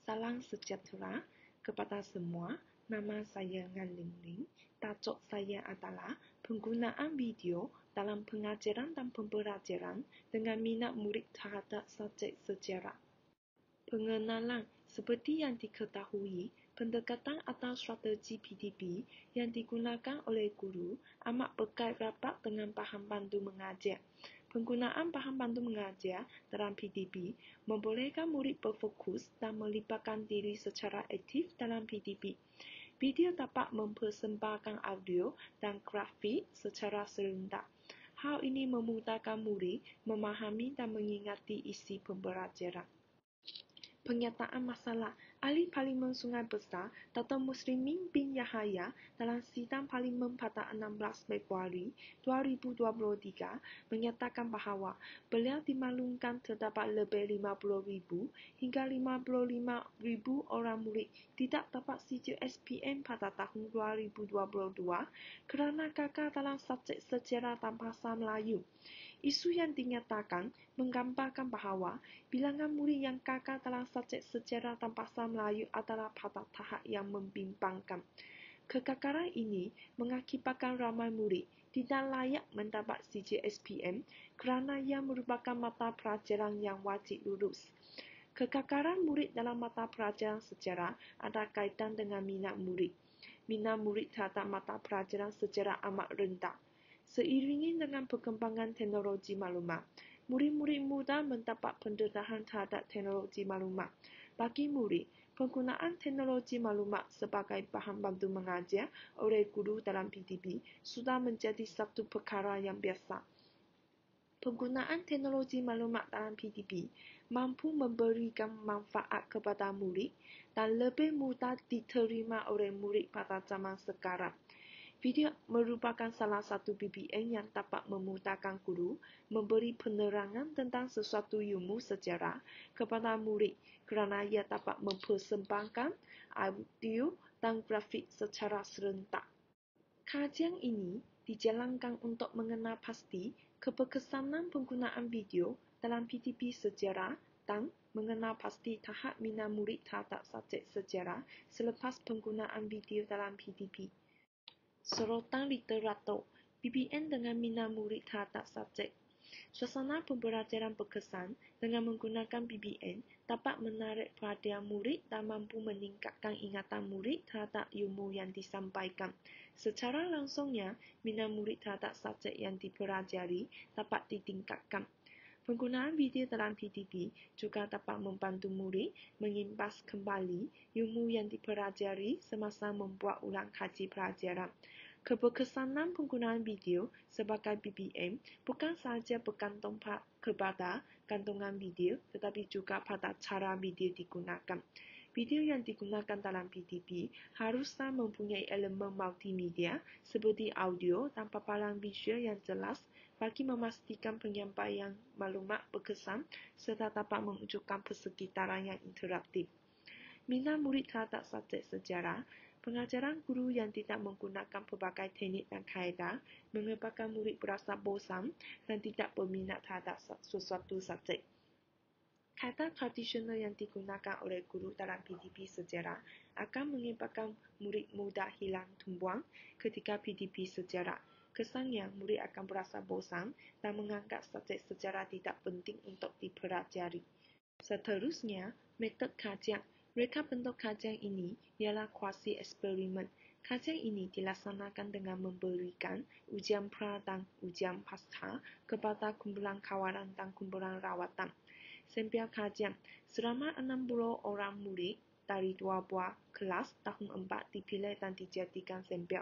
Salam sejahtera kepada semua. Nama saya Ngan Ling Ling. Tajuk saya adalah penggunaan video dalam pengajaran dan pembelajaran dengan minat murid terhadap subjek sejarah. Pengenalan. Seperti yang diketahui, pendekatan atau strategi PDP yang digunakan oleh guru amat berkait rapat dengan bahan pandu mengajar. Penggunaan bahan pandu mengajar dalam PDP membolehkan murid berfokus dan melibatkan diri secara aktif dalam PDP. Video dapat mempersembahkan audio dan grafik secara serentak. Hal ini memudahkan murid memahami dan mengingati isi pembelajaran. Pernyataan masalah. Ahli Parlimen Sungai Besar, Dato' Muslimin bin Yahaya dalam sidang Parlimen pada 16 Februari 2023 menyatakan bahawa beliau dimaklumkan terdapat lebih 50,000 hingga 55,000 orang murid tidak dapat sijil SPM pada tahun 2022 kerana gagal dalam subjek sejarah dan bahasa Melayu. Isu yang dinyatakan menggambarkan bahawa bilangan murid yang gagal dalam subjek sejarah dan bahasa Melayu adalah pada tahap yang membimbangkan. Kegagalan ini mengakibatkan ramai murid tidak layak mendapat sijil SPM kerana ia merupakan mata pelajaran yang wajib lulus. Kegagalan murid dalam mata pelajaran sejarah ada kaitan dengan minat murid. Minat murid terhadap mata pelajaran sejarah amat rendah. Seiringi dengan perkembangan teknologi maklumat, murid-murid muda mendapat pendedahan terhadap teknologi maklumat. Bagi murid, penggunaan teknologi maklumat sebagai bahan bantu mengajar oleh guru dalam PDP sudah menjadi satu perkara yang biasa. Penggunaan teknologi maklumat dalam PDP mampu memberikan manfaat kepada murid dan lebih mudah diterima oleh murid pada zaman sekarang. Video merupakan salah satu BBM yang dapat memudahkan guru memberi penerangan tentang sesuatu ilmu sejarah kepada murid kerana ia dapat mempersembahkan audio dan grafik secara serentak. Kajian ini dijalankan untuk mengenal pasti keberkesanan penggunaan video dalam PDP sejarah dan mengenal pasti tahap minat murid terhadap subjek sejarah selepas penggunaan video dalam PDP. Sorotan literatur, BBM dengan minat murid terhadap subjek. Suasana pembelajaran berkesan dengan menggunakan BBM dapat menarik perhatian murid dan mampu meningkatkan ingatan murid terhadap ilmu yang disampaikan. Secara langsungnya, minat murid terhadap subjek yang dipelajari dapat ditingkatkan. Penggunaan video dalam PDP juga dapat membantu murid mengimbas kembali ilmu yang dipelajari semasa membuat ulang kaji pelajaran. Keberkesanan penggunaan video sebagai BBM bukan sahaja bergantung kepada gantungan video tetapi juga pada cara video digunakan. Video yang digunakan dalam PDP haruslah mempunyai elemen multimedia seperti audio dan paparan visual yang jelas bagi memastikan penyampaian maklumat berkesan serta dapat menunjukkan persekitaran yang interaktif. Minat murid terhadap subjek sejarah, pengajaran guru yang tidak menggunakan pelbagai teknik dan kaedah menyebabkan murid berasa bosan dan tidak berminat terhadap sesuatu subjek. Kaedah tradisional yang digunakan oleh guru dalam PDP sejarah akan menyebabkan murid mudah hilang tumpuan ketika PDP sejarah. Kesannya, murid akan berasa bosan dan menganggap subjek sejarah tidak penting untuk dipelajari. Seterusnya, metode kajian. Reka bentuk kajian ini ialah kuasi eksperimen. Kajian ini dilaksanakan dengan memberikan ujian pra dan ujian pasca kepada kumpulan kawalan dan kumpulan rawatan. Sampel kajian. Selama 60 orang murid dari 2 buah kelas tahun 4 dipilih dan dijadikan sampel.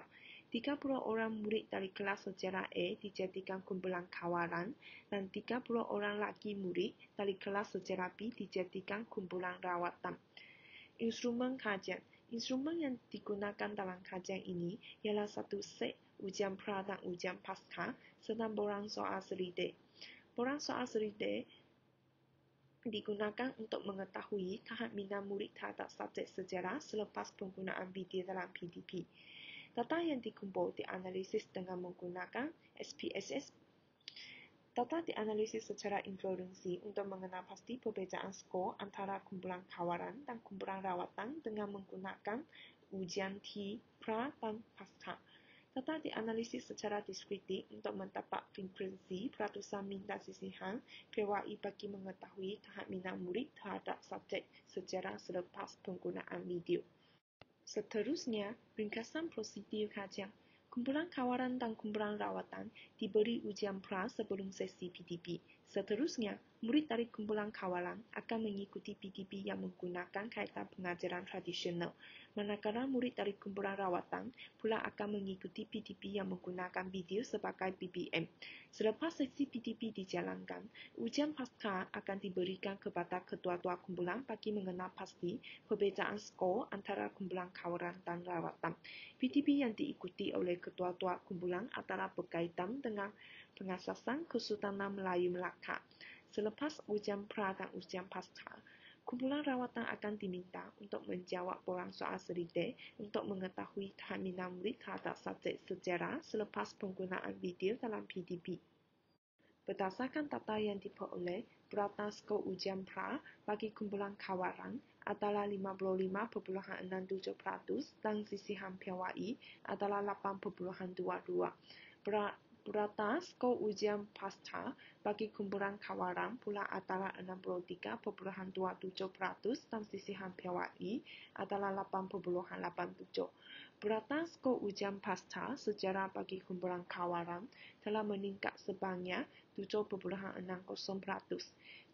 30 orang murid dari kelas sejarah A dijadikan kumpulan kawalan dan 30 orang lagi murid dari kelas sejarah B dijadikan kumpulan rawatan. Instrumen kajian. Instrumen yang digunakan dalam kajian ini ialah satu set ujian pra dan ujian pasca serta borang soal selidek. Borang soal selidek digunakan untuk mengetahui tahap minat murid terhadap subjek sejarah selepas penggunaan video dalam PDP. Data yang dikumpul dianalisis dengan menggunakan SPSS Data dianalisis secara inferensi untuk mengenal pasti perbezaan skor antara kumpulan kawaran dan kumpulan rawatan dengan menggunakan ujian T, pra, dan pasca. Data dianalisis secara diskritik untuk mendapat frekuensi peratusan minat sisihan PWI bagi mengetahui tahap minat murid terhadap subjek sejarah selepas penggunaan video. Seterusnya, ringkasan prosedur kajian. Kumpulan kawaran dan kumpulan rawatan diberi ujian pra sebelum sesi PDP. Seterusnya, murid dari kumpulan kawaran akan mengikuti PDP yang menggunakan kaitan pengajaran tradisional, manakala murid dari kumpulan rawatan pula akan mengikuti PDP yang menggunakan video sebagai BBM. Selepas sesi PDP dijalankan, ujian pasca akan diberikan kepada ketua-ketua kumpulan bagi mengenal pasti perbezaan skor antara kumpulan kawaran dan rawatan. PDP yang diikuti oleh ketua-ketua kumpulan adalah berkaitan dengan pengasasan Kesultanan Melayu Melaka. Selepas ujian pra dan ujian pasca, kumpulan rawatan akan diminta untuk menjawab borang soal selidek untuk mengetahui tahap minat murid terhadap subjek sejarah selepas penggunaan video dalam PDP. Berdasarkan data yang diperoleh, purata skor ujian pra bagi kumpulan kawaran adalah 55.67% dan sisihan PWI adalah 8.22%. Purata skor ujian pasca bagi kumpulan kawaran pula adalah 63.27% dan sisihan PWI adalah 8.87%. Purata skor ujian pasca sejarah bagi kumpulan kawaran telah meningkat sebanyak 7.60%.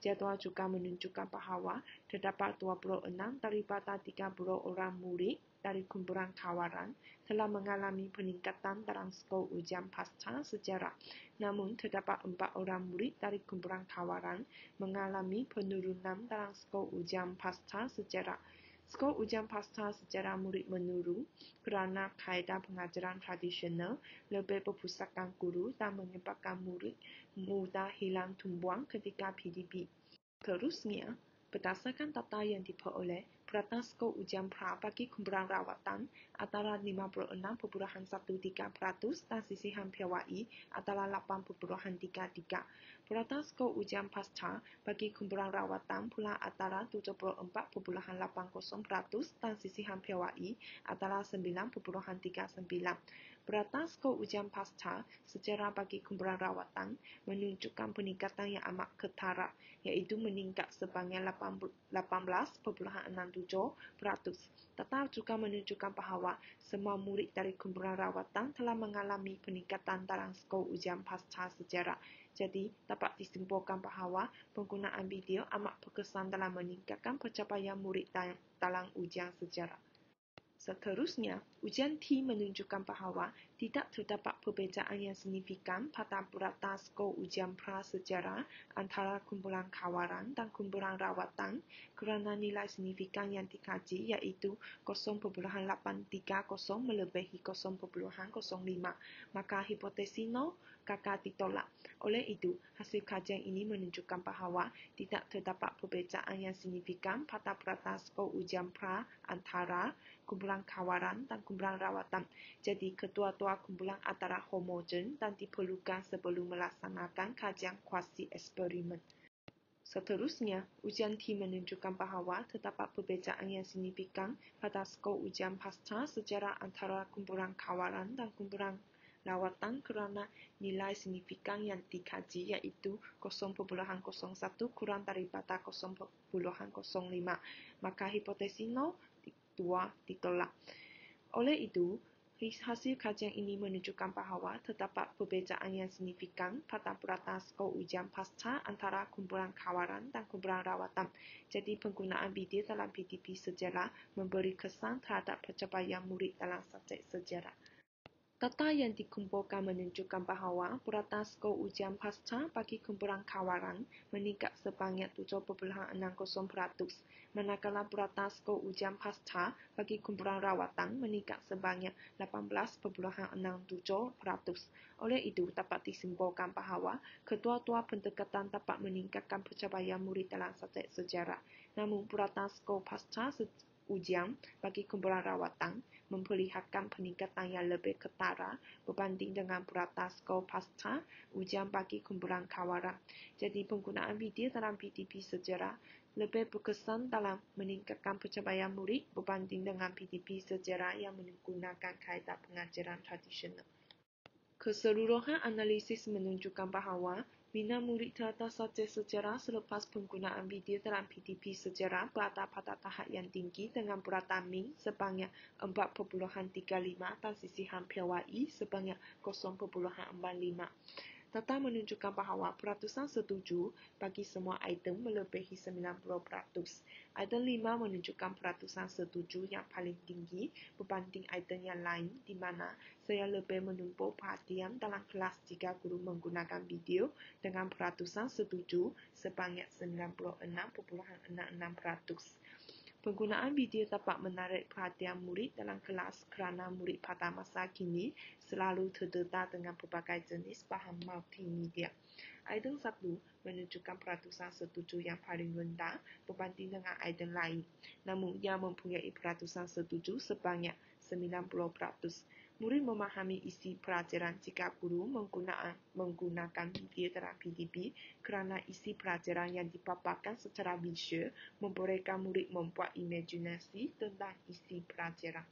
Jadual juga menunjukkan bahawa terdapat 26 daripada 30 orang murid dari kumpulan kawaran telah mengalami peningkatan dalam skor ujian pasca sejarah. Namun, terdapat 4 orang murid dari kumpulan kawaran mengalami penurunan dalam skor ujian pasca sejarah. Skor ujian pasca sejarah murid menurun kerana kaedah pengajaran tradisional lebih berpusatkan guru dan menyebabkan murid mudah hilang tumbuhan ketika PDP. Terusnya, berdasarkan data yang diperoleh, purata skor ujian pra bagi kumpulan rawatan adalah 56.13% dan sisihan PWI adalah 8.33%. Purata skor ujian pasca bagi kumpulan rawatan pula adalah 74.80% dan sisihan PWI adalah 9.39%. Purata skor ujian pasca sejarah bagi kumpulan rawatan menunjukkan peningkatan yang amat ketara, iaitu meningkat sebanyak 18.67%. Data juga menunjukkan bahawa semua murid dari kumpulan rawatan telah mengalami peningkatan dalam skor ujian pasca sejarah. Jadi, dapat disimpulkan bahawa penggunaan video amat berkesan dalam meningkatkan pencapaian murid dalam ujian sejarah. Seterusnya, ujian T menunjukkan bahawa tidak terdapat perbezaan yang signifikan pada purata skor ujian pra sejarah antara kumpulan kawaran dan kumpulan rawatan kerana nilai signifikan yang dikaji iaitu 0.830 melebihi 0.05. Maka hipotesis 0 gagal ditolak. Oleh itu, hasil kajian ini menunjukkan bahawa tidak terdapat perbezaan yang signifikan pada purata skor ujian pra antara kumpulan kawaran dan kumpulan rawatan. Jadi, ketua-ketua kumpulan adalah homogen dan diperlukan sebelum melaksanakan kajian kuasi eksperimen. Seterusnya, ujian T menunjukkan bahawa terdapat perbezaan yang signifikan pada skor ujian pasca sejarah antara kumpulan kawaran dan kumpulan rawatan kerana nilai signifikan yang dikaji iaitu 0.01 kurang daripada 0.05. Maka hipotesis 0 ditolak. Oleh itu, hasil kajian ini menunjukkan bahawa terdapat perbezaan yang signifikan pada purata skor ujian pasca antara kumpulan kawaran dan kumpulan rawatan. Jadi, penggunaan video dalam PDP sejarah memberi kesan terhadap pencapaian murid dalam subjek sejarah. Data yang dikumpulkan menunjukkan bahawa purata skor ujian pasca bagi kumpulan kawaran meningkat sebanyak 7.60%, manakala purata skor ujian pasca bagi kumpulan rawatan meningkat sebanyak 18.67%. Oleh itu, dapat disimpulkan bahawa kedua-dua pendekatan dapat meningkatkan pencapaian murid dalam subjek sejarah. Namun, purata skor pasca ujian bagi kumpulan rawatan memperlihatkan peningkatan yang lebih ketara berbanding dengan purata skor pasca ujian bagi kumpulan kawalan. Jadi penggunaan video dalam PTP sejarah lebih berkesan dalam meningkatkan pencapaian murid berbanding dengan PTP sejarah yang menggunakan kaedah pengajaran tradisional. Keseluruhan analisis menunjukkan bahawa minat murid terhadap subjek sejarah selepas penggunaan video dalam PTP sejarah berada pada tahap yang tinggi dengan purata min sebanyak 4.35 dan sisihan PYE sebanyak 0.45. Data menunjukkan bahawa peratusan setuju bagi semua item melebihi 90%. Item 5 menunjukkan peratusan setuju yang paling tinggi berbanding item yang lain di mana saya lebih menumpuk perhatian dalam kelas jika guru menggunakan video dengan peratusan setuju sebanyak 96.66%. Penggunaan video dapat menarik perhatian murid dalam kelas kerana murid pada masa kini selalu terdedah dengan pelbagai jenis bahan multimedia. Item 1 menunjukkan peratusan setuju yang paling rendah berbanding dengan item lain, namun ia mempunyai peratusan setuju sebanyak 90%. Murid memahami isi pelajaran jika guru menggunakan video dalam PTP kerana isi pelajaran yang dipaparkan secara visual membolehkan murid membuat imajinasi tentang isi pelajaran.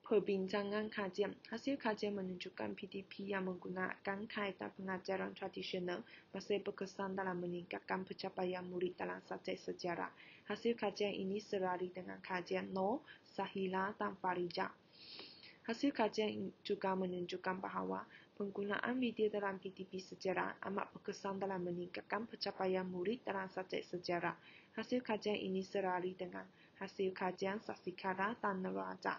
Perbincangan kajian. Hasil kajian menunjukkan PTP yang menggunakan kaedah pengajaran tradisional masih berkesan dalam meningkatkan pencapaian murid dalam subjek sejarah. Hasil kajian ini serari dengan kajian Noor, Sahila dan Farijah. Hasil kajian juga menunjukkan bahawa penggunaan video dalam PTP sejarah amat berkesan dalam meningkatkan pencapaian murid dalam subjek sejarah. Hasil kajian ini serari dengan hasil kajian Sasikara dan Neraja.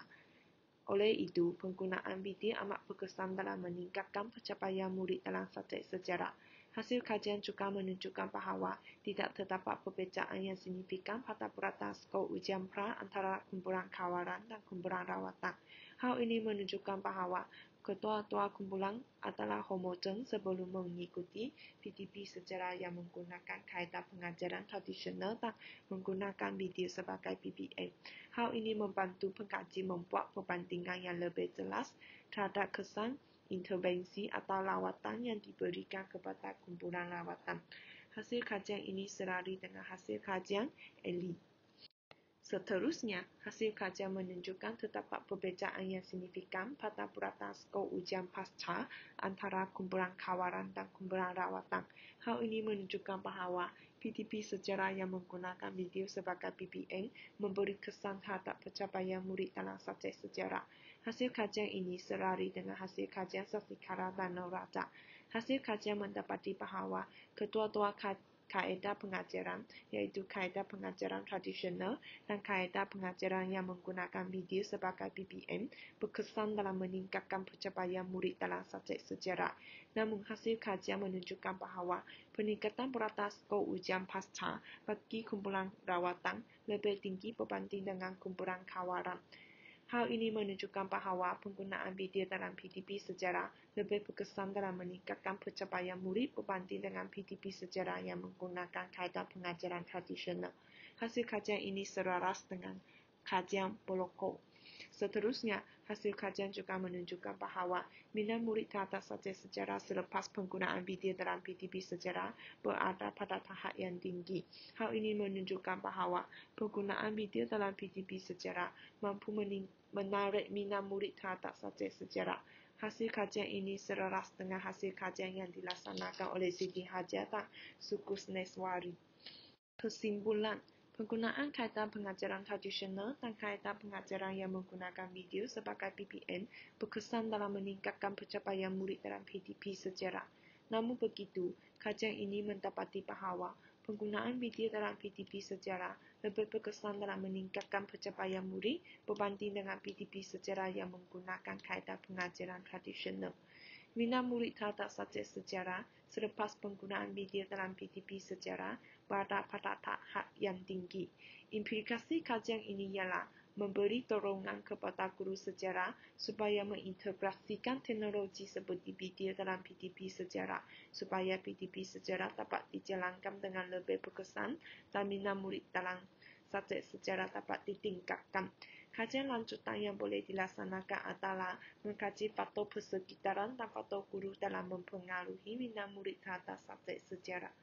Oleh itu, penggunaan video amat berkesan dalam meningkatkan pencapaian murid dalam subjek sejarah. Hasil kajian juga menunjukkan bahawa tidak terdapat perbezaan yang signifikan pada purata skor ujian pra antara kumpulan kawalan dan kumpulan rawatan. Hal ini menunjukkan bahawa ketua-ketua kumpulan adalah homogen sebelum mengikuti PTP sejarah yang menggunakan kaedah pengajaran tradisional dan menggunakan video sebagai PPA. Hal ini membantu pengkaji membuat perbandingan yang lebih jelas terhadap kesan intervensi atau lawatan yang diberikan kepada kumpulan lawatan. Hasil kajian ini serari dengan hasil kajian Eli. Seterusnya, hasil kajian menunjukkan terdapat perbezaan yang signifikan pada purata skor ujian pasca antara kumpulan kawalan dan kumpulan rawatan. Hal ini menunjukkan bahawa PTP sejarah yang menggunakan video sebagai PPN memberi kesan terhadap pencapaian murid dalam subjek sejarah. Hasil kajian ini serari dengan hasil kajian Sasikara dan Neraja. Hasil kajian mendapati bahawa kedua-dua kaedah pengajaran, iaitu kaedah pengajaran tradisional dan kaedah pengajaran yang menggunakan video sebagai PPM, berkesan dalam meningkatkan pencapaian murid dalam subjek sejarah. Namun, hasil kajian menunjukkan bahawa peningkatan purata skor ujian pasca bagi kumpulan rawatan lebih tinggi berbanding dengan kumpulan kawalan. Hal ini menunjukkan bahawa penggunaan video dalam PTP sejarah lebih berkesan dalam meningkatkan pencapaian murid berbanding dengan PTP sejarah yang menggunakan kaedah pengajaran tradisional. Hasil kajian ini selaras dengan kajian Boloko. Seterusnya, hasil kajian juga menunjukkan bahawa minat murid terhadap subjek sejarah selepas penggunaan video dalam PTP sejarah berada pada tahap yang tinggi. Hal ini menunjukkan bahawa penggunaan video dalam PTP sejarah mampu menarik minat murid terhadap subjek sejarah. Hasil kajian ini selaras dengan hasil kajian yang dilaksanakan oleh Siti Hajar dan Sukus Neswari. Kesimpulan, penggunaan kaedah pengajaran tradisional dan kaedah pengajaran yang menggunakan video sebagai PPN berkesan dalam meningkatkan pencapaian murid dalam PTP sejarah. Namun begitu, kajian ini mendapati bahawa penggunaan video dalam PTP sejarah lebih berkesan dalam meningkatkan pencapaian murid berbanding dengan PTP sejarah yang menggunakan kaedah pengajaran tradisional. Minat murid terhadap subjek sejarah selepas penggunaan video dalam PTP sejarah berada pada tahap yang tinggi. Implikasi kajian ini ialah memberi dorongan kepada guru sejarah supaya mengintegrasikan teknologi seperti video dalam PTP sejarah supaya PTP sejarah dapat dijalankan dengan lebih berkesan dan minat murid dalam subjek sejarah dapat ditingkatkan. Kajian lanjutan yang boleh dilaksanakan adalah mengkaji faktor persekitaran dan faktor guru dalam mempengaruhi minat murid terhadap subjek sejarah.